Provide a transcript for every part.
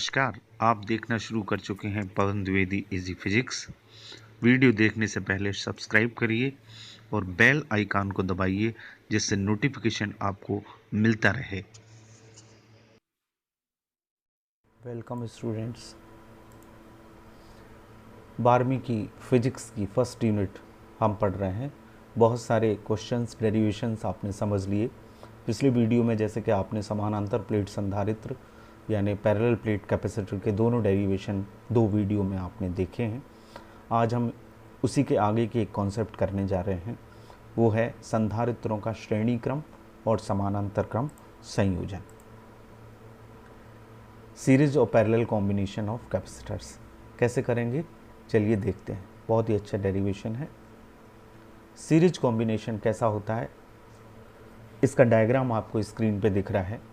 नमस्कार, आप देखना शुरू कर चुके हैं पवन द्विवेदी इजी फिजिक्स। वीडियो देखने से पहले सब्सक्राइब करिए और बेल आइकन को दबाइए जिससे नोटिफिकेशन आपको मिलता रहे। Welcome students. 12वीं की फिजिक्स की फर्स्ट यूनिट हम पढ़ रहे हैं। बहुत सारे क्वेश्चंस डेरिवेशंस आपने समझ लिए। पिछले वीडियो में जैसे कि आपने समानांतर प्लेट संधारित्र यानी पैरेलल प्लेट कैपेसिटर के दोनों डेरिवेशन 2 वीडियो में आपने देखे हैं। आज हम उसी के आगे के एक कॉन्सेप्ट करने जा रहे हैं, वो है संधारित्रों का श्रेणी क्रम और समानांतर क्रम संयोजन। सीरीज और पैरेलल कॉम्बिनेशन ऑफ कैपेसिटर्स कैसे करेंगे, चलिए देखते हैं। बहुत ही अच्छा डेरिवेशन है। सीरीज कॉम्बिनेशन कैसा होता है, इसका डायग्राम आपको स्क्रीन पे दिख रहा है।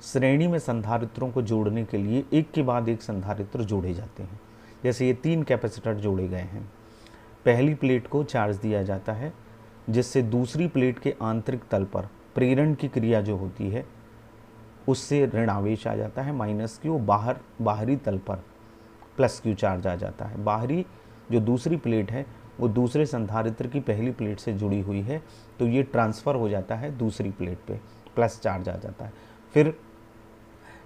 श्रेणी में संधारित्रों को जोड़ने के लिए एक के बाद एक संधारित्र जोड़े जाते हैं। जैसे ये 3 कैपेसिटर जोड़े गए हैं। पहली प्लेट को चार्ज दिया जाता है, जिससे दूसरी प्लेट के आंतरिक तल पर प्रेरण की क्रिया जो होती है उससे ऋण आवेश आ जाता है -Q। बाहरी तल पर +Q चार्ज आ जाता है। बाहरी जो दूसरी प्लेट है वो दूसरे संधारित्र की पहली प्लेट से जुड़ी हुई है, तो ये ट्रांसफ़र हो जाता है दूसरी प्लेट पे, प्लस चार्ज आ जाता है। फिर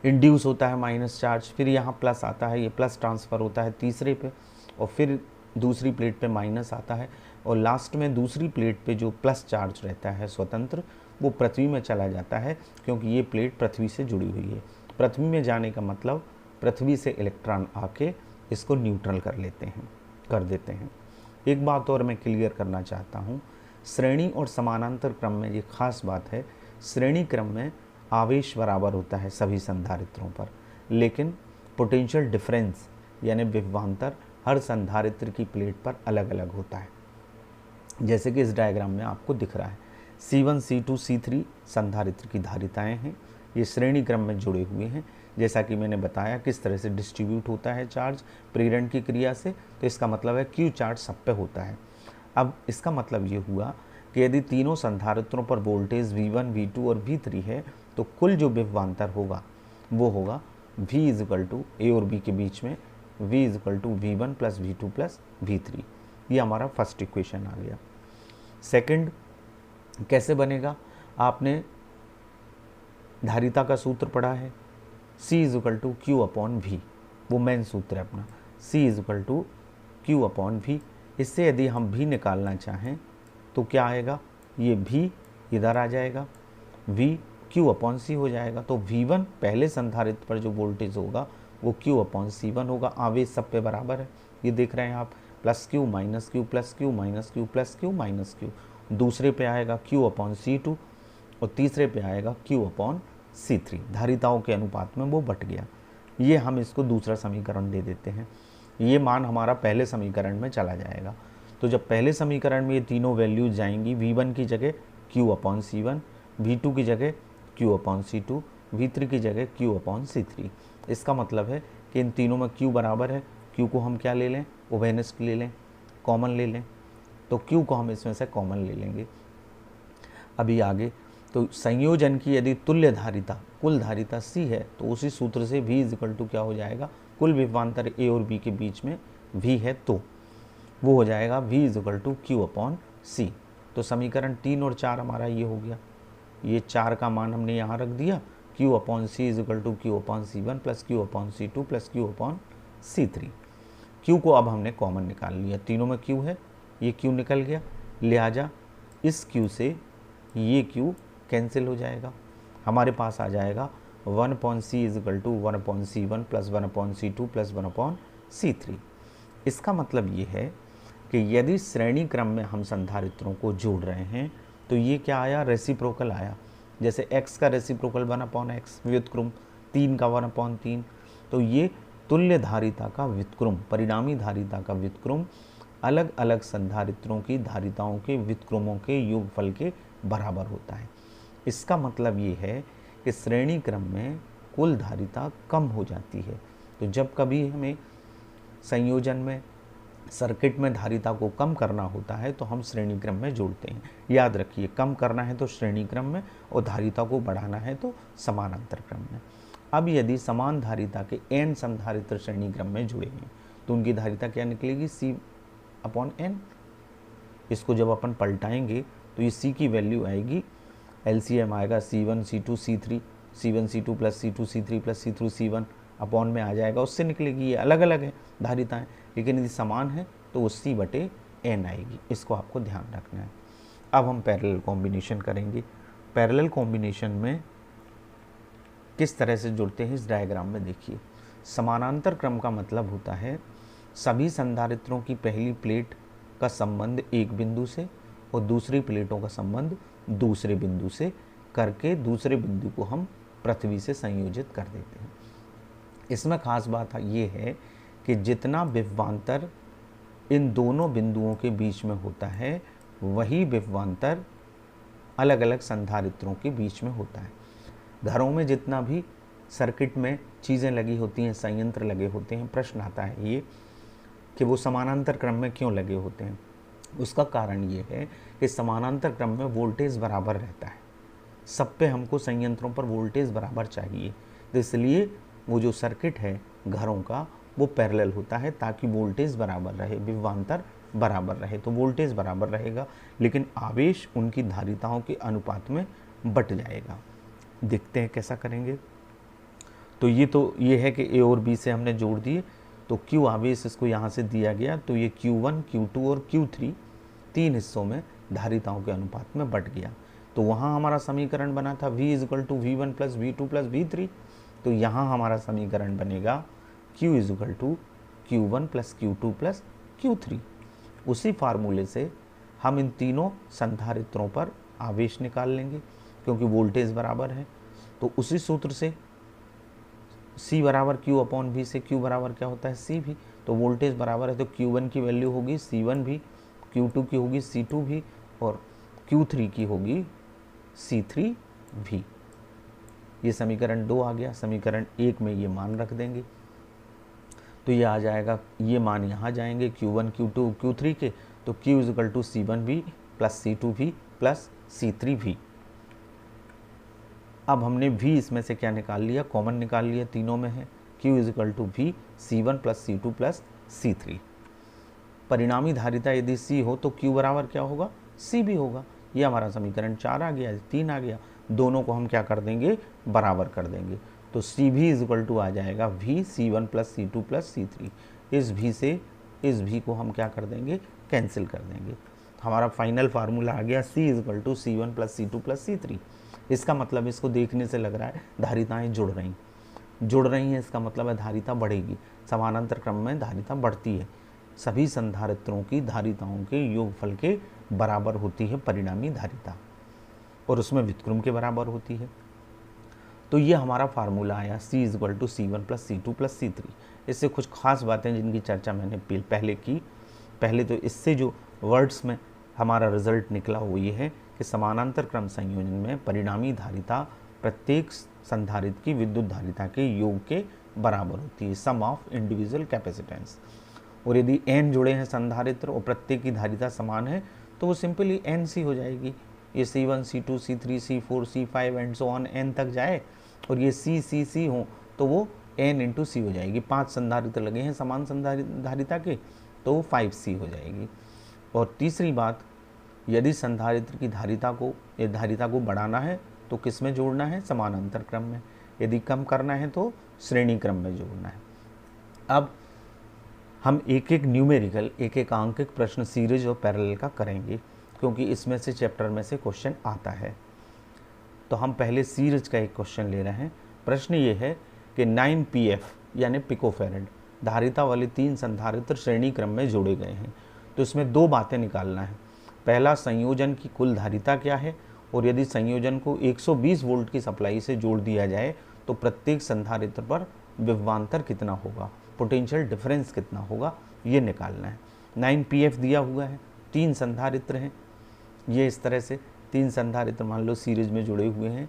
इंड्यूस होता है माइनस चार्ज, फिर यहाँ प्लस आता है, ये प्लस ट्रांसफ़र होता है तीसरे पे, और फिर दूसरी प्लेट पे माइनस आता है, और लास्ट में दूसरी प्लेट पे जो प्लस चार्ज रहता है स्वतंत्र, वो पृथ्वी में चला जाता है, क्योंकि ये प्लेट पृथ्वी से जुड़ी हुई है। पृथ्वी में जाने का मतलब पृथ्वी से इलेक्ट्रॉन आके इसको न्यूट्रल कर देते हैं। एक बात और मैं क्लियर करना चाहता हूँ, श्रेणी और समानांतर क्रम में ये खास बात है। श्रेणी क्रम में आवेश बराबर होता है सभी संधारित्रों पर, लेकिन पोटेंशियल डिफरेंस यानी विभवांतर हर संधारित्र की प्लेट पर अलग अलग होता है। जैसे कि इस डायग्राम में आपको दिख रहा है, C1, C2, C3 संधारित्र की धारिताएं हैं। ये श्रेणी क्रम में जुड़े हुए हैं। जैसा कि मैंने बताया किस तरह से डिस्ट्रीब्यूट होता है चार्ज प्रेरण की क्रिया से, तो इसका मतलब है Q चार्ज सब पे होता है। अब इसका मतलब ये हुआ कि यदि तीनों संधारित्रों पर वोल्टेज V1, V2 और V3 है, तो कुल जो विभवांतर होगा वो होगा V = A और B के बीच में V = V1 + V2 + V3। ये हमारा फर्स्ट इक्वेशन आ गया। सेकंड कैसे बनेगा, आपने धारिता का सूत्र पढ़ा है, C = Q/V, वो मेन सूत्र है अपना, C = Q/V। इससे यदि हम V निकालना चाहें तो क्या आएगा, ये V इधर आ जाएगा, V Q/C हो जाएगा। तो V1 पहले संधारित्र पर जो वोल्टेज होगा वो Q/C1 होगा। आवेश सब पे बराबर है, ये देख रहे हैं आप, +Q -Q +Q -Q +Q -Q। दूसरे पे आएगा Q/C2 और तीसरे पे आएगा Q/C3। धारिताओं के अनुपात में वो बट गया। ये हम इसको दूसरा समीकरण दे देते हैं। ये मान हमारा पहले समीकरण में चला जाएगा। तो जब पहले समीकरण में ये तीनों वैल्यूज जाएंगी, V1 की जगह Q/C1, V2 की जगह Q/C2, V3 की जगह Q/C3। इसका मतलब है कि इन तीनों में Q बराबर है। Q को हम क्या ले लें, उभयनिष्ठ ले लें, कॉमन ले लें। तो Q को हम इसमें से कॉमन ले लेंगे। अभी आगे, तो संयोजन की यदि तुल्य धारिता, कुल धारिता C है, तो उसी सूत्र से V = क्या हो जाएगा, कुल विभवांतर A और B के बीच में V है, तो वो हो जाएगा V = Q/C। तो समीकरण 3 और 4 हमारा ये हो गया। ये 4 का मान हमने यहाँ रख दिया, Q/C = Q/C1 + Q/C2 + Q/C3। Q को अब हमने कॉमन निकाल लिया, तीनों में Q है, ये Q निकल गया, लिहाजा इस Q से ये Q कैंसिल हो जाएगा। हमारे पास आ जाएगा 1/C = 1/C1 + 1/C2 + 1/C3। इसका मतलब ये है कि यदि श्रेणी क्रम में हम संधारित्रों को जोड़ रहे हैं तो ये क्या आया, रेसिप्रोकल आया। जैसे x का रेसिप्रोकल 1/x, व्युत्क्रम 3 का 1/3। तो ये तुल्य धारिता का व्युत्क्रम, परिणामी धारिता का व्युत्क्रम अलग अलग संधारित्रों की धारिताओं के व्युत्क्रमों के योगफल के बराबर होता है। इसका मतलब ये है कि श्रेणी क्रम में कुल धारिता कम हो जाती है। तो जब कभी हमें संयोजन में, सर्किट में धारिता को कम करना होता है तो हम श्रेणी क्रम में जोड़ते हैं। याद रखिए, कम करना है तो श्रेणी क्रम में और धारिता को बढ़ाना है तो समानांतर क्रम में। अब यदि समान धारिता के n संधारित्र श्रेणी क्रम में जुड़े हैं तो उनकी धारिता क्या निकलेगी, C/n। इसको जब अपन पलटाएंगे तो ये C की वैल्यू आएगी, LCM आएगा C1 C2 C3, C1 C2 plus C2 C3 plus C3 C1 upon में आ जाएगा, उससे निकलेगी। ये अलग अलग है धारिताएं, लेकिन यदि समान है तो वो C/n आएगी। इसको आपको ध्यान रखना है। अब हम पैरेलल कॉम्बिनेशन करेंगे। पैरेलल कॉम्बिनेशन में किस तरह से जुड़ते हैं इस डायग्राम में देखिए। समानांतर क्रम का मतलब होता है सभी संधारित्रों की पहली प्लेट का संबंध एक बिंदु से और दूसरी प्लेटों का संबंध दूसरे बिंदु से करके दूसरे बिंदु को हम पृथ्वी से संयोजित कर देते हैं। इसमें खास बात ये है कि जितना विभवांतर इन दोनों बिंदुओं के बीच में होता है वही विभवांतर अलग अलग संधारित्रों के बीच में होता है। घरों में जितना भी सर्किट में चीज़ें लगी होती हैं, संयंत्र लगे होते हैं, प्रश्न आता है ये कि वो समानांतर क्रम में क्यों लगे होते हैं। उसका कारण ये है कि समानांतर क्रम में वोल्टेज बराबर रहता है। सब पे हमको संयंत्रों पर वोल्टेज बराबर चाहिए, तो इसलिए वो जो सर्किट है घरों का वो पैरेलल होता है ताकि वोल्टेज बराबर रहे, विभवांतर बराबर रहे। तो वोल्टेज बराबर रहेगा लेकिन आवेश उनकी धारिताओं के अनुपात में बट जाएगा। देखते हैं कैसा करेंगे। तो ये है कि ए और बी से हमने जोड़ दिए, तो Q आवेश इसको यहाँ से दिया गया, तो ये Q1 Q2 और Q3 तीन हिस्सों में धारिताओं के अनुपात में बट गया। तो वहाँ हमारा समीकरण बना था V = V1 + V2 + V3। तो यहाँ हमारा समीकरण बनेगा Q = Q1 + Q2 + Q3। उसी फार्मूले से हम इन तीनों संधारित्रों पर आवेश निकाल लेंगे क्योंकि वोल्टेज बराबर है। तो उसी सूत्र से C = Q/V से Q बराबर क्या होता है, C भी। तो वोल्टेज बराबर है तो Q1 की वैल्यू होगी C1 भी, Q2 की होगी C2 भी और Q3 की होगी C3 भी। ये समीकरण 2 आ गया। समीकरण 1 में ये मान रख देंगे तो ये आ जाएगा, ये मान यहाँ जाएंगे Q1 Q2 Q3 के, तो Q = C1V + C2V + C3V। अब हमने V इसमें से क्या निकाल लिया, कॉमन निकाल लिया, तीनों में है। Q = V C1 + C2 + C3। परिणामी धारिता यदि C हो तो Q बराबर क्या होगा, C भी होगा। ये हमारा समीकरण 4 आ गया, 3 आ गया। दोनों को हम क्या कर देंगे, बराबर कर देंगे। तो CV = आ जाएगा V C1 + C2 + C3। इस V से इस V को हम क्या कर देंगे, कैंसिल कर देंगे। हमारा फाइनल फार्मूला आ गया C = C1 + C2 + C3। इसका मतलब इसको देखने से लग रहा है धारिताएं जुड़ रही हैं। इसका मतलब है धारिता बढ़ेगी। समानांतर क्रम में धारिता बढ़ती है। सभी संधारित्रों की धारिताओं के योगफल के बराबर होती है परिणामी धारिता और उसमें व्युत्क्रम के बराबर होती है। तो ये हमारा फार्मूला आया C = C1 + C2 + C3। इससे कुछ खास बातें जिनकी चर्चा मैंने पहले की। पहले तो इससे जो वर्ड्स में हमारा रिजल्ट निकला वो ये है कि समानांतर क्रम संयोजन में परिणामी धारिता प्रत्येक संधारित्र की विद्युत धारिता के योग के बराबर होती है, सम ऑफ इंडिविजुअल कैपेसिटेंस। और यदि n जुड़े हैं संधारित्र और प्रत्येक की धारिता समान है तो वो सिंपली NC हो जाएगी। ये C1 C2 C3 C4 C5 and so on n तक जाए और ये C हो तो वो n × C हो जाएगी। 5 संधारित्र लगे हैं समान धारिता के तो वो 5C हो जाएगी। और तीसरी बात, यदि संधारित्र की धारिता को बढ़ाना है तो किस में जोड़ना है, समानांतर क्रम में। यदि कम करना है तो श्रेणी क्रम में जोड़ना है। अब हम एक एक आंकिक प्रश्न सीरीज और पैरेलल का करेंगे क्योंकि इसमें से चैप्टर में से क्वेश्चन आता है। तो हम पहले सीरीज का एक क्वेश्चन ले रहे हैं। प्रश्न ये है कि 9 PF यानी पिकोफैरेड धारिता वाले 3 संधारित्र श्रेणी क्रम में जोड़े गए हैं। तो इसमें 2 बातें निकालना है। पहला, संयोजन की कुल धारिता क्या है और यदि संयोजन को 120 वोल्ट की सप्लाई से जोड़ दिया जाए तो प्रत्येक संधारित्र पर विभवांतर कितना होगा, पोटेंशियल डिफरेंस कितना होगा, ये निकालना है। 9 PF दिया हुआ है, 3 संधारित्र हैं। ये इस तरह से 3 संधारित्र मान लो सीरीज में जुड़े हुए हैं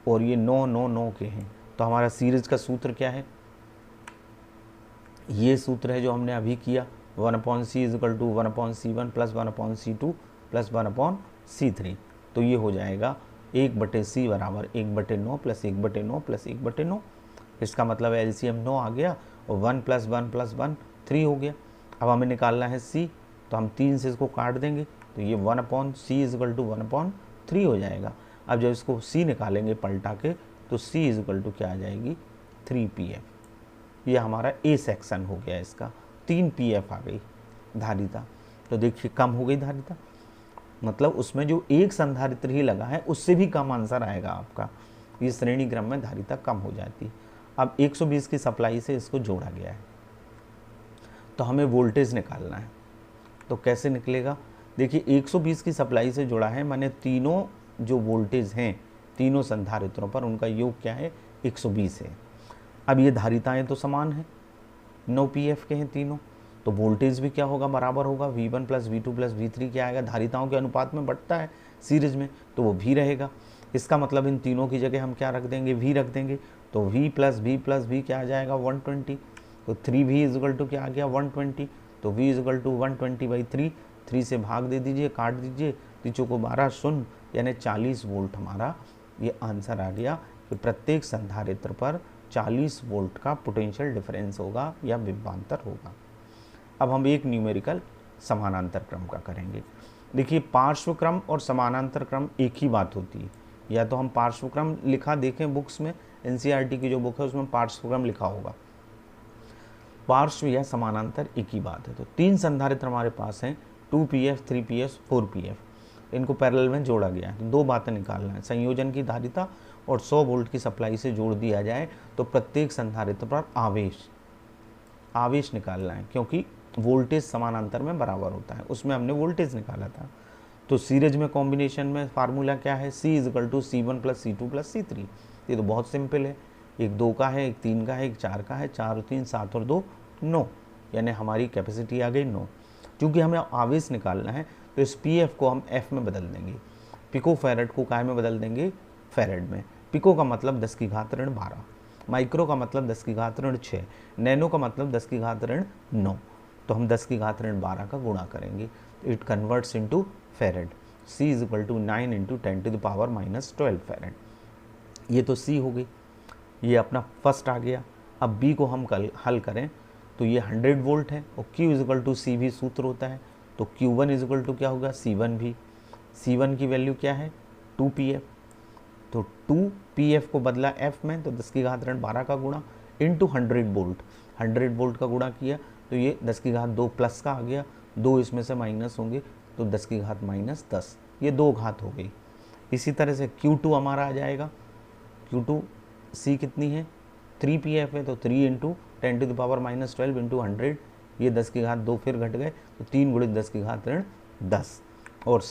और ये 9 के हैं। तो हमारा सीरीज का सूत्र क्या है, ये सूत्र है जो हमने अभी किया, 1/C = 1/C1 + 1/C2 + 1/C3। तो ये हो जाएगा 1/c बराबर 1/9 प्लस 1/9 प्लस 1/9। इसका मतलब एलसीएम 9 आ गया और 1 + 1 + 1 3 हो गया। अब हमें निकालना है c, तो हम 3 से इसको काट देंगे तो ये 1/c = 1/3 हो जाएगा। अब जब इसको c निकालेंगे पलटा के तो c = क्या आ जाएगी 3pf। ये हमारा ए सेक्शन हो गया, इसका 3 pf आ गई धारिता। तो देखिए कम हो गई धारिता, मतलब उसमें जो एक संधारित्र ही लगा है उससे भी कम आंसर आएगा आपका। ये श्रेणी क्रम में धारिता कम हो जाती है। अब 120 की सप्लाई से इसको जोड़ा गया है तो हमें वोल्टेज निकालना है। तो कैसे निकलेगा, देखिए 120 की सप्लाई से जुड़ा है, माने तीनों जो वोल्टेज हैं तीनों संधारित्रों पर उनका योग क्या है 120 है। अब ये धारिताएं तो समान है, 9 pf के हैं तीनों, तो वोल्टेज भी क्या होगा बराबर होगा V1 + V2 + V3 क्या आएगा, धारिताओं के अनुपात में बढ़ता है सीरीज में तो वो V रहेगा। इसका मतलब इन तीनों की जगह हम क्या रख देंगे V रख देंगे, तो V + V + V क्या आ जाएगा 120। तो 3V = क्या आ गया 120, तो V = 120/3, 3 से भाग दे दीजिए, काट दीजिए, 3 को 12 शून्य, यानी 40 वोल्ट हमारा ये आंसर आ गया कि प्रत्येक संधारित्र पर 40 वोल्ट का पोटेंशियल डिफरेंस होगा या विभवांतर होगा। अब हम एक न्यूमेरिकल समानांतर क्रम का करेंगे। देखिए पार्श्व क्रम और समानांतर क्रम एक ही बात होती है, या तो हम पार्श्व क्रम लिखा देखें बुक्स में, एनसीईआरटी की जो बुक है उसमें पार्श्व क्रम लिखा होगा, पार्श्व या समानांतर एक ही बात है। तो 3 संधारित्र हमारे पास हैं 2pf 3pf 4pf, इनको पैरेलल में जोड़ा गया है। तो 2 बातें निकालना है, संयोजन की धारिता और 100 वोल्ट की सप्लाई से जोड़ दिया जाए तो प्रत्येक संधारित्र पर आवेश निकालना है, क्योंकि वोल्टेज समानांतर में बराबर होता है, उसमें हमने वोल्टेज निकाला था। तो सीरीज में कॉम्बिनेशन में फार्मूला क्या है, C = C1 + C2 + C3। ये तो बहुत सिंपल है, एक 2 का है, एक 3 का है, एक 4 का है, 4 और 3 7 और 2 9, यानी हमारी कैपेसिटी आ गई 9। क्योंकि हमें आवेश निकालना है तो इस PF को हम F में बदल देंगे, पिको फैरेड को काय में बदल देंगे फैरेड में। पिको का मतलब 10⁻12, माइक्रो का मतलब 10⁻6, नैनो का मतलब 10⁻9। तो हम 10⁻12 का गुणा करेंगे, it converts into farad. C = 9 × 10⁻12 farad. ये तो C हो गई, ये अपना फर्स्ट आ गया। अब B को हम कल हल करें तो ये 100 वोल्ट है और Q = C भी सूत्र होता है, तो Q1 = क्या होगा C1 भी। C1 की वैल्यू क्या है 2pf, तो 2pf को बदला f में, तो 10⁻12 का गुणा इंटू 100 वोल्ट, 100 वोल्ट का गुणा किया तो ये 10⁻2 प्लस का आ गया, 2 इसमें से माइनस होंगे तो 10⁻−10, ये 2 घात हो गई। इसी तरह से Q2 हमारा आ जाएगा, Q2 C कितनी है 3pf है, तो 3 × 10⁻−12 × 100, ये 10⁻2 फिर घट गए तो 3 × 10⁻10। और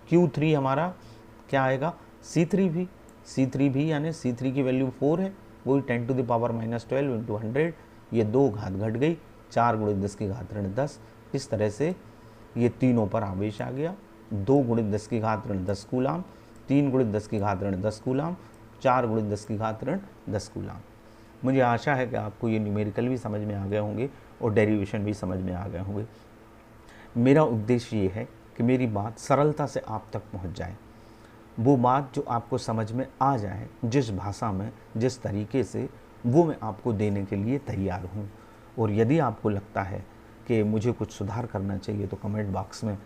Q3 हमारा क्या आएगा C3 भी, यानी C3 की वैल्यू 4 है, वही 10⁻−12 × 100, ये 2 घात घट गई, 4 × 10⁻10। इस तरह से ये तीनों पर आवेश आ गया, 2 × 10⁻10 कूलाम, 3 × 10⁻10 कूलाम, 4 × 10⁻10 कूलाम। मुझे आशा है कि आपको ये न्यूमेरिकल भी समझ में आ गए होंगे और डेरिवेशन भी समझ में आ गए होंगे। मेरा उद्देश्य ये है कि मेरी बात सरलता से आप तक पहुंच जाए, वो बात जो आपको समझ में आ जाए, जिस भाषा में, जिस तरीके से, वो मैं आपको देने के लिए तैयार हूँ। और यदि आपको लगता है कि मुझे कुछ सुधार करना चाहिए तो कमेंट बॉक्स में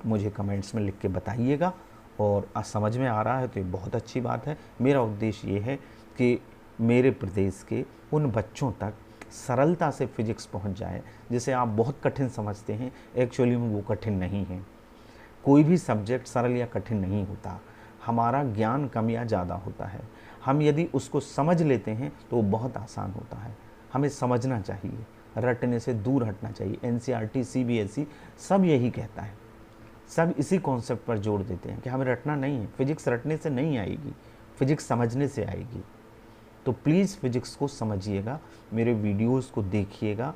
मुझे कमेंट्स में लिख के बताइएगा, और समझ में आ रहा है तो ये बहुत अच्छी बात है। मेरा उद्देश्य ये है कि मेरे प्रदेश के उन बच्चों तक सरलता से फिजिक्स पहुंच जाए जिसे आप बहुत कठिन समझते हैं, एक्चुअली में वो कठिन नहीं है। कोई भी सब्जेक्ट सरल या कठिन नहीं होता, हमारा ज्ञान कम या ज़्यादा होता है। हम यदि उसको समझ लेते हैं तो वो बहुत आसान होता है। हमें समझना चाहिए, रटने से दूर हटना चाहिए। एनसीईआरटी, सीबीएसई सब यही कहता है, सब इसी कॉन्सेप्ट पर जोर देते हैं कि हमें रटना नहीं है। फिजिक्स रटने से नहीं आएगी, फिजिक्स समझने से आएगी। तो प्लीज़ फिजिक्स को समझिएगा, मेरे वीडियोस को देखिएगा,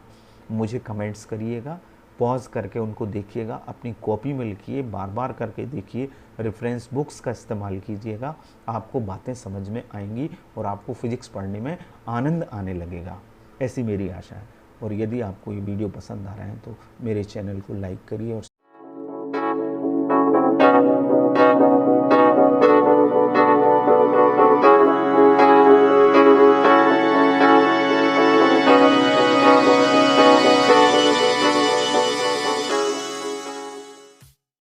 मुझे कमेंट्स करिएगा, पॉज करके उनको देखिएगा, अपनी कॉपी में लिखिए, बार बार करके देखिए, रेफरेंस बुक्स का इस्तेमाल कीजिएगा, आपको बातें समझ में आएंगी और आपको फिजिक्स पढ़ने में आनंद आने लगेगा, ऐसी मेरी आशा है। और यदि आपको ये वीडियो पसंद आ रहा है तो मेरे चैनल को लाइक करिए और